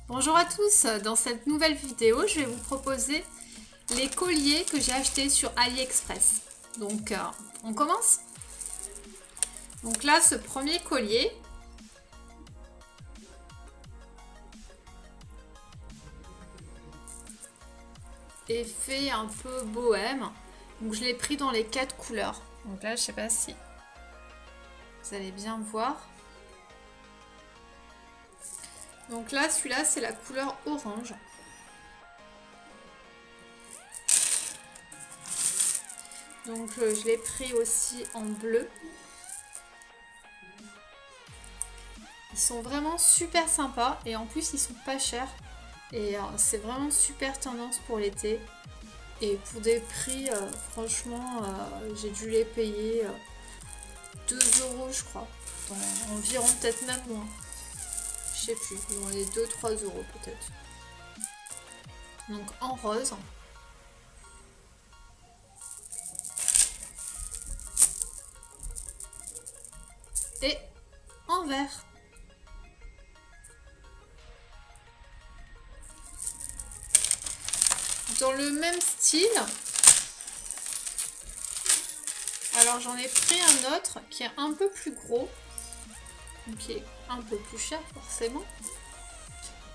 Bonjour à tous, dans cette nouvelle vidéo, je vais vous proposer les colliers que j'ai achetés sur AliExpress. Donc, on commence. Donc là, ce premier collier, est fait un peu bohème. Donc je l'ai pris dans les 4 couleurs. Donc là, je sais pas si vous allez bien voir. Donc là, celui-là, c'est la couleur orange. Donc je l'ai pris aussi en bleu. Ils sont vraiment super sympas et en plus ils sont pas chers. Et c'est vraiment super tendance pour l'été. Et pour des prix, franchement, j'ai dû les payer 2 € je crois. Environ peut-être même moins. Je sais plus, dans les 2-3 € peut-être. Donc en rose. Et en vert. Dans le même style. Alors j'en ai pris un autre qui est un peu plus gros. Qui est un peu plus cher forcément.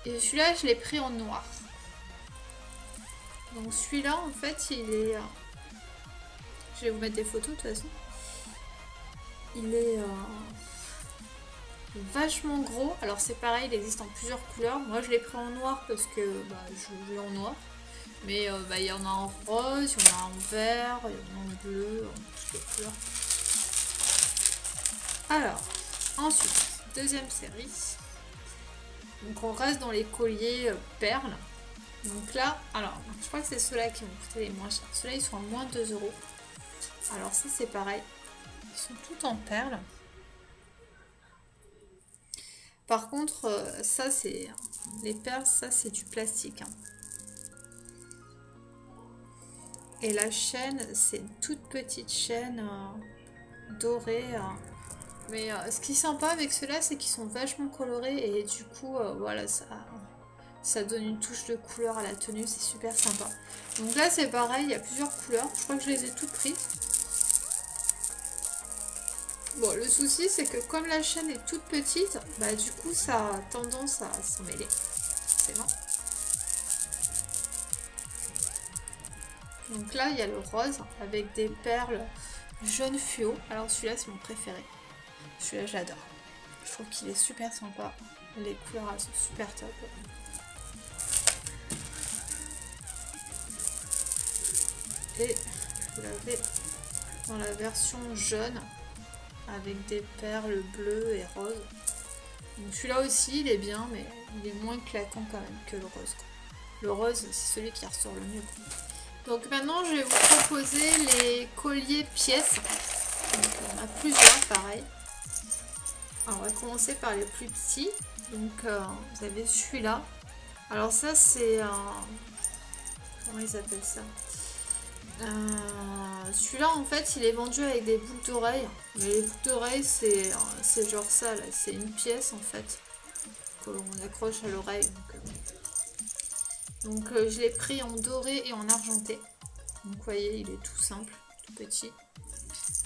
Et celui-là je l'ai pris en noir. Donc celui-là en fait il est... je vais vous mettre des photos de toute façon. Il est vachement gros. Alors c'est pareil, il existe en plusieurs couleurs. Moi je l'ai pris en noir parce que je veux en noir. Mais il y en a en rose, il y en a en vert, il y en a en bleu, en toutes les couleurs. Alors, ensuite, deuxième série. Donc on reste dans les colliers perles. Donc là, alors, je crois que c'est ceux-là qui vont coûter les moins chers. Ceux-là, ils sont à moins de 2 €. Alors ça, c'est pareil. Ils sont tous en perles. Par contre, ça, c'est... les perles, ça, c'est du plastique. Et la chaîne, c'est une toute petite chaîne dorée. Mais ce qui est sympa avec ceux-là, c'est qu'ils sont vachement colorés. Et du coup, voilà, ça donne une touche de couleur à la tenue. C'est super sympa. Donc là, c'est pareil, il y a plusieurs couleurs. Je crois que je les ai toutes prises. Bon, le souci, c'est que comme la chaîne est toute petite, du coup, ça a tendance à s'en mêler. C'est bon. Donc là, il y a le rose avec des perles jaune fluo. Alors celui-là, c'est mon préféré. Celui-là, j'adore. Je trouve qu'il est super sympa. Les couleurs, elles sont super top. Et vous l'avez dans la version jaune avec des perles bleues et roses. Donc celui-là aussi, il est bien, mais il est moins claquant quand même que le rose. Le rose, c'est celui qui ressort le mieux. Donc maintenant, je vais vous proposer les colliers pièces. Donc, on a plusieurs, pareil. Alors, on va commencer par les plus petits. Donc, vous avez celui-là. Alors ça, c'est un... comment ils appellent ça? Celui-là, en fait, il est vendu avec des boucles d'oreilles. Mais les boucles d'oreilles, c'est genre ça, là. C'est une pièce, en fait, que l'on accroche à l'oreille. Donc je l'ai pris en doré et en argenté. Donc vous voyez, il est tout simple, tout petit,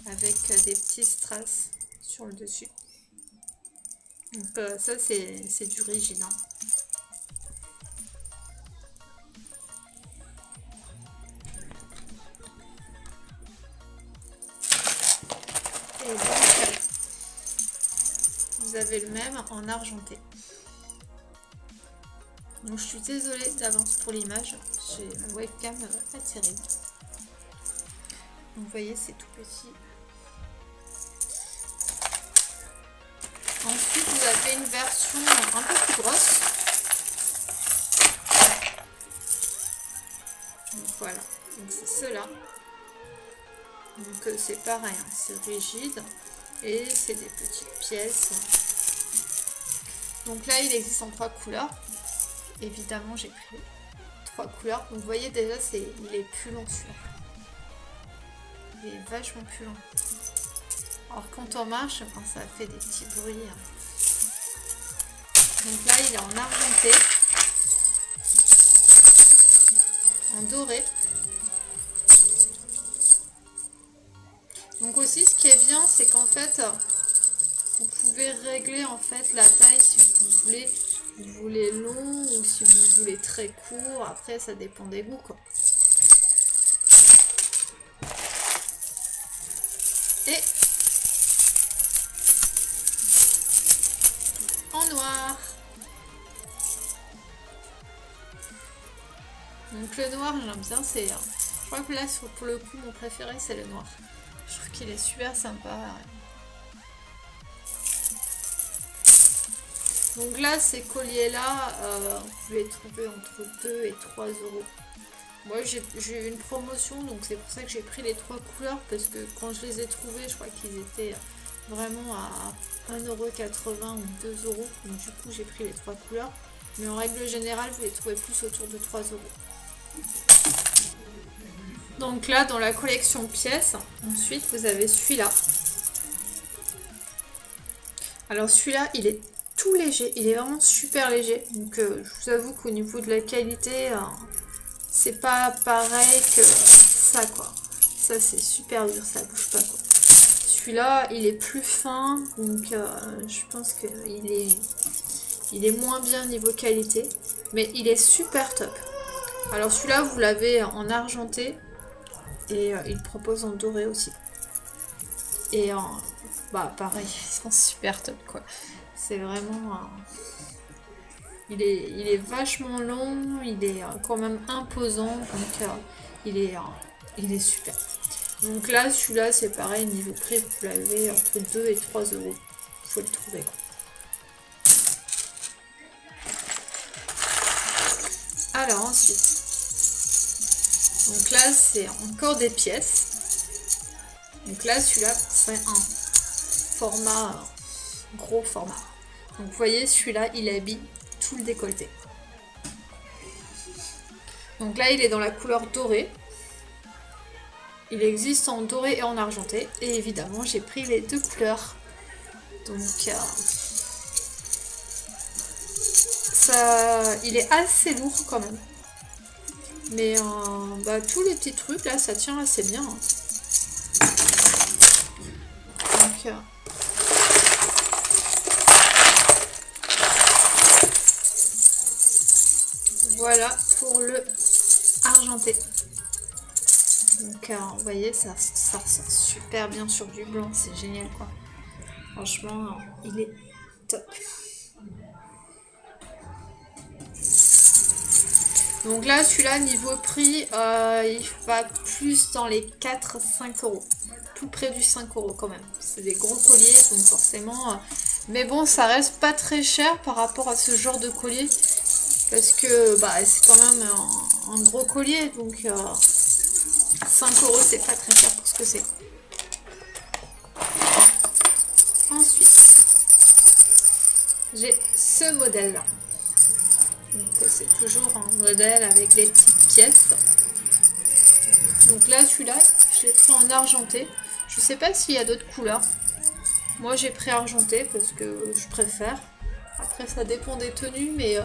avec des petits strass sur le dessus. Donc ça c'est du rigide. Et donc vous avez le même en argenté. Donc je suis désolée d'avance pour l'image, j'ai ma webcam pas terrible. Donc vous voyez, c'est tout petit. Ensuite vous avez une version un peu plus grosse. Donc voilà, donc c'est ceux-là. Donc c'est pareil, c'est rigide et c'est des petites pièces. Donc là il existe en 3 couleurs. Évidemment j'ai pris 3 couleurs. Donc vous voyez déjà il est plus long celui-là. Il est vachement plus long. Alors quand on marche, ça fait des petits bruits. Donc là il est en argenté. en doré. Donc aussi, ce qui est bien, c'est qu'en fait, vous pouvez régler en fait la taille si vous voulez long ou si vous voulez très court. Après, ça dépend des goûts, quoi. Et en noir. Donc le noir, j'aime bien, c'est... Je crois que là, pour le coup, mon préféré, c'est le noir. Je trouve qu'il est super sympa. Donc là, ces colliers-là, vous pouvez les trouver entre 2 et 3 euros. Moi, j'ai eu une promotion, donc c'est pour ça que j'ai pris les 3 couleurs, parce que quand je les ai trouvés, je crois qu'ils étaient vraiment à 1,80 € ou 2 €. Donc du coup, j'ai pris les 3 couleurs. Mais en règle générale, vous les trouvez plus autour de 3 €. Donc là, dans la collection pièces, ensuite, vous avez celui-là. Alors celui-là, il est tout léger, il est vraiment super léger. Donc je vous avoue qu'au niveau de la qualité, c'est pas pareil que ça, quoi. Ça, c'est super dur, ça bouge pas, quoi. Celui-là, il est plus fin, donc je pense qu'il est moins bien niveau qualité. Mais il est super top. Alors celui-là, vous l'avez en argenté. Et il propose en doré aussi. Et bah pareil, ils sont super top, quoi. C'est vraiment... il est vachement long, il est quand même imposant, donc il est super. Donc là, celui-là, c'est pareil, niveau prix, vous l'avez entre 2 et 3 €. Il faut le trouver, quoi. Alors ensuite, donc là, c'est encore des pièces. Donc là, celui-là, c'est un format, gros format. Donc vous voyez, celui-là, il habille tout le décolleté. Donc là, il est dans la couleur dorée. Il existe en doré et en argenté. Et évidemment, j'ai pris les deux couleurs. Donc ça, il est assez lourd quand même. Mais bah, tous les petits trucs, là, ça tient assez bien. Donc... voilà pour le argenté. Donc vous voyez, ça ressort super bien sur du blanc, c'est génial, quoi. Franchement, il est top. Donc là, celui-là, niveau prix, il va plus dans les 4-5 €. Tout près du 5 € quand même. C'est des gros colliers, donc forcément... mais bon, ça reste pas très cher par rapport à ce genre de collier. Parce que bah, c'est quand même un gros collier, donc 5 € c'est pas très cher pour ce que c'est. Ensuite, j'ai ce modèle là. Donc c'est toujours un modèle avec les petites pièces. Donc là, celui-là, je l'ai pris en argenté. Je sais pas s'il y a d'autres couleurs. Moi j'ai pris argenté parce que je préfère. Après ça dépend des tenues, mais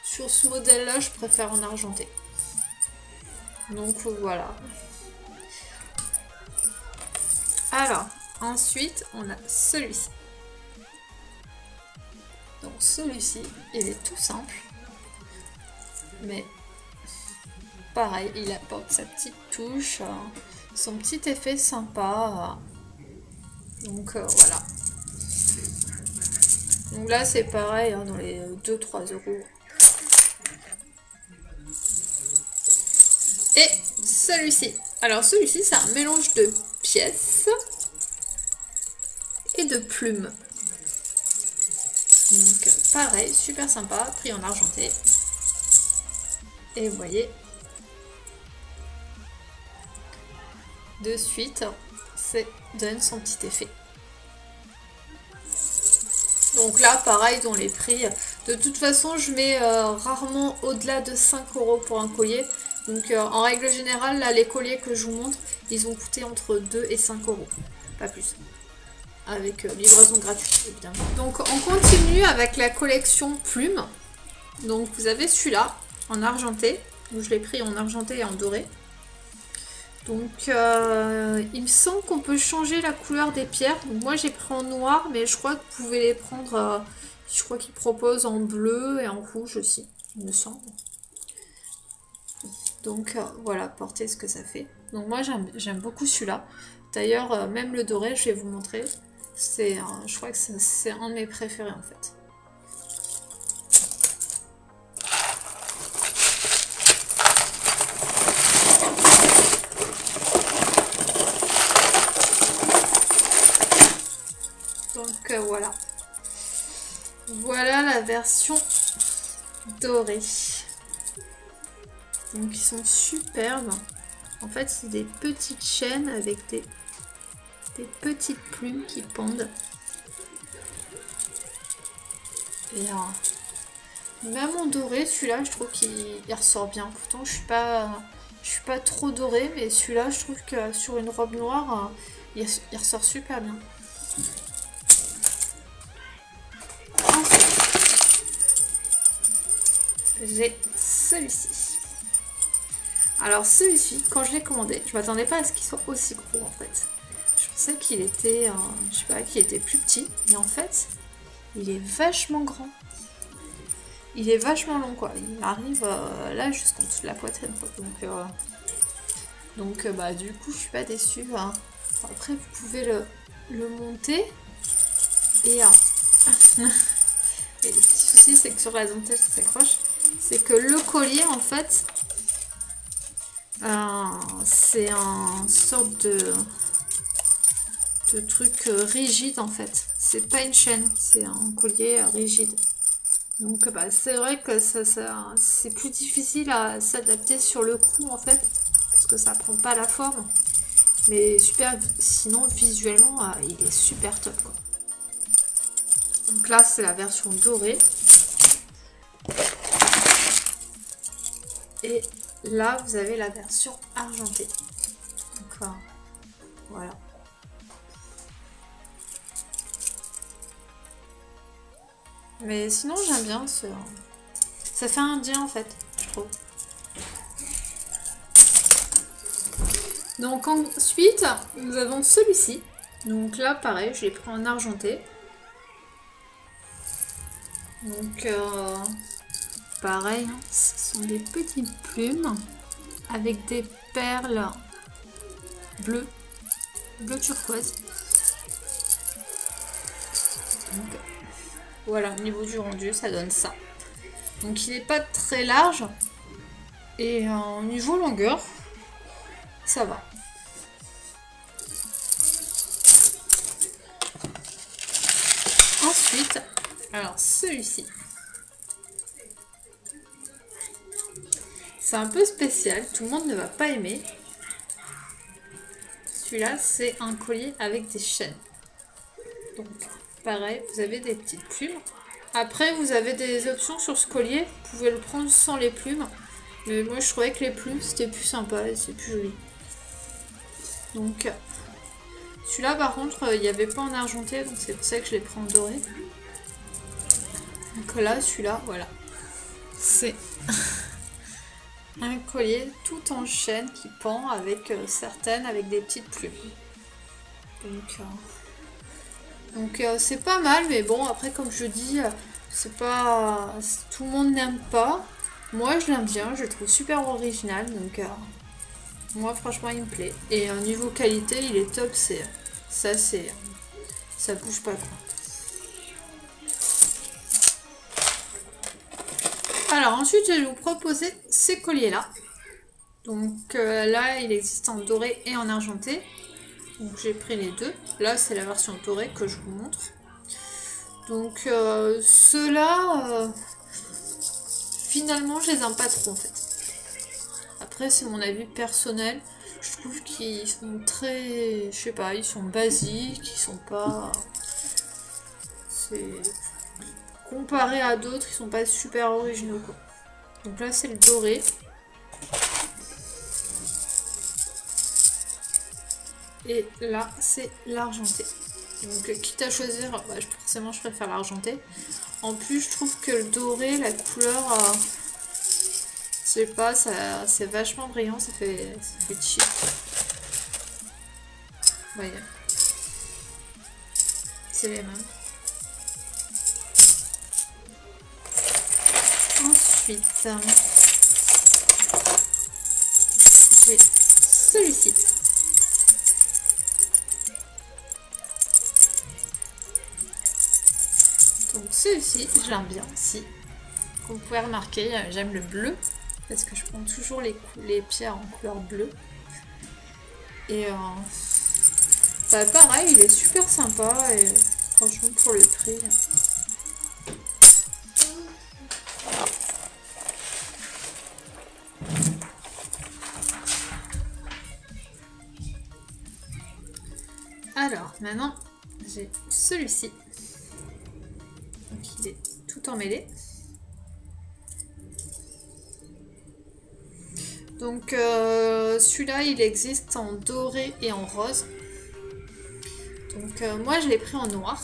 sur ce modèle là je préfère en argenté. Donc voilà. Alors ensuite on a celui-ci. Donc celui-ci il est tout simple. Mais pareil, il apporte sa petite touche, son petit effet sympa. Donc voilà. Donc là c'est pareil, hein, dans les 2-3 €. Et celui-ci. Alors celui-ci c'est un mélange de pièces et de plumes. Donc pareil, super sympa, pris en argenté. Et vous voyez, de suite, ça donne son petit effet. Donc là, pareil, dans les prix, de toute façon, je mets rarement au-delà de 5 € pour un collier. Donc en règle générale, là, les colliers que je vous montre, ils ont coûté entre 2 et 5 €, pas plus. Avec livraison gratuite, évidemment. Donc on continue avec la collection plumes. Donc vous avez celui-là, en argenté. Donc je l'ai pris en argenté et en doré. Donc il me semble qu'on peut changer la couleur des pierres. Donc moi j'ai pris en noir, mais je crois que vous pouvez les prendre, je crois qu'ils proposent en bleu et en rouge aussi, il me semble. Donc voilà, portez ce que ça fait. Donc moi j'aime beaucoup celui-là. D'ailleurs même le doré, je vais vous montrer. Je crois que c'est un de mes préférés en fait. Donc voilà. Voilà la version dorée. Donc ils sont superbes. En fait c'est des petites chaînes avec des petites plumes qui pendent. Et même en doré, celui-là je trouve qu'il ressort bien. Pourtant je suis pas trop dorée, mais celui-là je trouve que sur une robe noire, il ressort super bien. J'ai celui-ci. Alors celui-ci, quand je l'ai commandé, je m'attendais pas à ce qu'il soit aussi gros en fait. Je pensais qu'il était, je sais pas, qu'il était plus petit, mais en fait, il est vachement grand. Il est vachement long quoi. Il arrive là jusqu'en dessous de la poitrine quoi. Donc bah du coup je suis pas déçue. Hein. Après vous pouvez le monter et et le petit souci c'est que sur la dentelle ça s'accroche. C'est que le collier en fait c'est un sorte de truc rigide en fait. C'est pas une chaîne, c'est un collier rigide. Donc bah, c'est vrai que c'est plus difficile à s'adapter sur le cou en fait, parce que ça prend pas la forme. Mais super, sinon visuellement il est super top quoi. Donc là c'est la version dorée. Et là vous avez la version argentée. Donc voilà. Mais sinon j'aime bien ça fait indien en fait, je trouve. Donc ensuite nous avons celui-ci. Donc là pareil, je l'ai pris en argenté. Donc pareil, hein, ce sont des petites plumes avec des perles bleu turquoise. Donc, voilà, au niveau du rendu, ça donne ça. Donc il n'est pas très large. Et au niveau longueur, ça va. Ensuite, alors celui-ci. C'est un peu spécial, tout le monde ne va pas aimer. Celui-là, c'est un collier avec des chaînes. Donc, pareil, vous avez des petites plumes. Après, vous avez des options sur ce collier. Vous pouvez le prendre sans les plumes. Mais moi, je trouvais que les plumes, c'était plus sympa et c'est plus joli. Donc, celui-là, par contre, il n'y avait pas en argenté. Donc, c'est pour ça que je l'ai pris en doré. Donc là, celui-là, voilà. C'est un collier tout en chaîne qui pend avec certaines avec des petites plumes. Donc c'est pas mal, mais bon, après comme je dis, c'est pas tout le monde n'aime pas. Moi je l'aime bien, je le trouve super original, donc moi franchement il me plaît. Et niveau qualité il est top, ça bouge pas quoi. Alors ensuite je vais vous proposer ces colliers là. Donc là il existe en doré et en argenté. Donc j'ai pris les deux. Là c'est la version dorée que je vous montre. Donc ceux-là, finalement je les aime pas trop en fait. Après c'est mon avis personnel. Je trouve qu'ils sont très, je sais pas, ils sont basiques, ils sont pas... Comparé à d'autres, ils sont pas super originaux quoi. Donc là c'est le doré. Et là c'est l'argenté. Donc quitte à choisir, bah, forcément je préfère l'argenté. En plus je trouve que le doré, la couleur sais pas, ça c'est vachement brillant, ça fait cheap. Voyez. C'est les mêmes. Ensuite, j'ai celui-ci. Donc celui-ci, je l'aime bien aussi. Comme vous pouvez remarquer, j'aime le bleu parce que je prends toujours les pierres en couleur bleue. Et bah, pareil, il est super sympa et franchement pour le prix. Alors maintenant, j'ai celui-ci. Donc il est tout emmêlé. Donc celui-là, il existe en doré et en rose. Donc moi, je l'ai pris en noir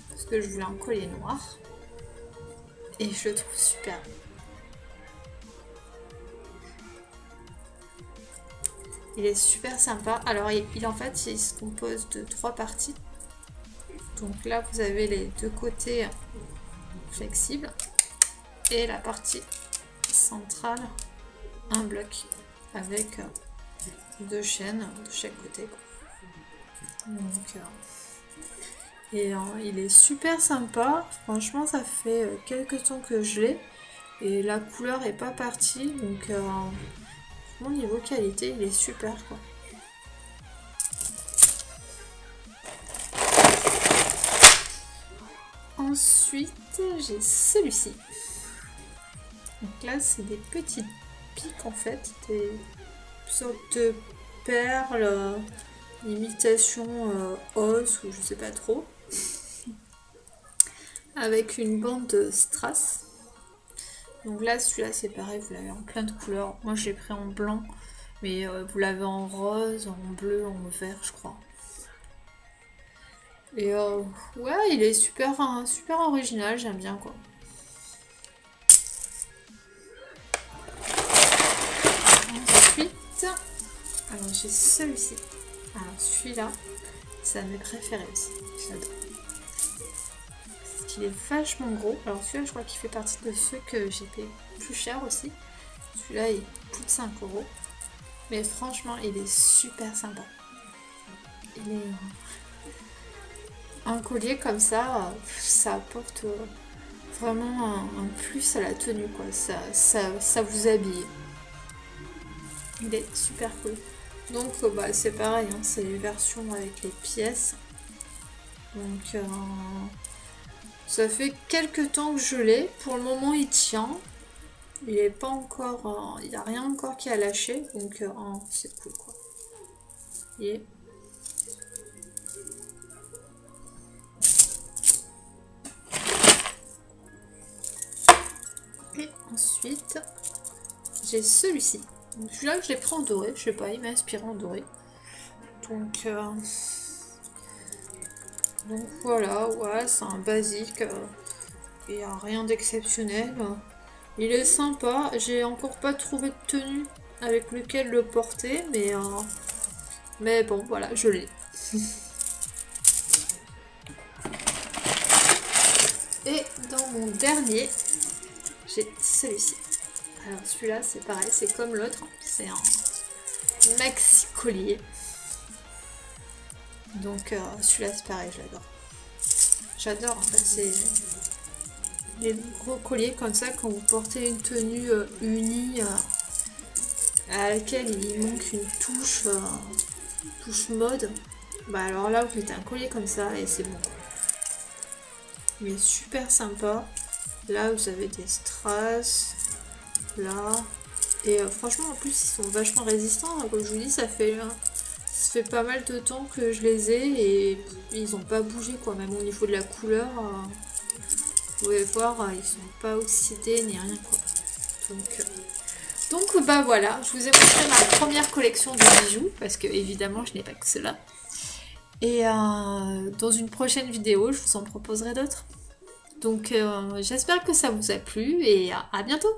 parce que je voulais un collier noir. Et je le trouve super. Il est super sympa. Alors en fait, il se compose de 3 parties. Donc là, vous avez les 2 côtés flexibles. Et la partie centrale, un bloc avec 2 chaînes de chaque côté. Donc, il est super sympa. Franchement, ça fait quelques temps que je l'ai. Et la couleur est pas partie. Donc, au niveau qualité, il est super, quoi. Ensuite, j'ai celui-ci. Donc là, c'est des petites pics en fait, des sortes de perles, imitation os ou je sais pas trop, avec une bande de strass. Donc là, celui-là, c'est pareil, vous l'avez en plein de couleurs. Moi, je l'ai pris en blanc, mais vous l'avez en rose, en bleu, en vert, je crois. Et ouais, il est super, super original, j'aime bien quoi. Ensuite, alors j'ai celui-ci. Alors celui-là, c'est un de mes préférés aussi. J'adore. Parce qu'il est vachement gros. Alors celui-là, je crois qu'il fait partie de ceux que j'ai payé plus cher aussi. Celui-là, il coûte 5 €. Mais franchement, il est super sympa. Il est un collier comme ça, ça apporte vraiment un plus à la tenue, quoi. Ça vous habille. Il est super cool. Donc bah, c'est pareil, hein, c'est les versions avec les pièces. Donc ça fait quelques temps que je l'ai. Pour le moment, il tient. Il est pas encore, il n'y a rien encore qui a lâché. Donc c'est cool quoi. Et ensuite, j'ai celui-ci. Celui-là, je l'ai pris en doré. Je sais pas, il m'a inspiré en doré. Donc voilà, ouais, c'est un basique. Il n'y a rien d'exceptionnel. Il est sympa. J'ai encore pas trouvé de tenue avec lequel le porter, mais bon, voilà, je l'ai. Et dans mon dernier, j'ai celui-ci. Alors celui-là, c'est pareil, c'est comme l'autre. C'est un maxi collier. Donc celui-là, c'est pareil, je l'adore. J'adore, en fait, c'est les gros colliers comme ça quand vous portez une tenue unie à laquelle il manque une touche, touche mode. Bah alors là, vous mettez un collier comme ça et c'est bon. Il est super sympa. Là, vous avez des strass. Là. Et franchement, en plus, ils sont vachement résistants. Comme je vous dis, ça fait pas mal de temps que je les ai et ils n'ont pas bougé, quoi. Même au niveau de la couleur, vous pouvez voir, ils sont pas oxydés ni rien, quoi. Donc bah voilà, je vous ai montré ma première collection de bijoux parce que évidemment, je n'ai pas que cela. Et dans une prochaine vidéo, je vous en proposerai d'autres. Donc j'espère que ça vous a plu et à bientôt.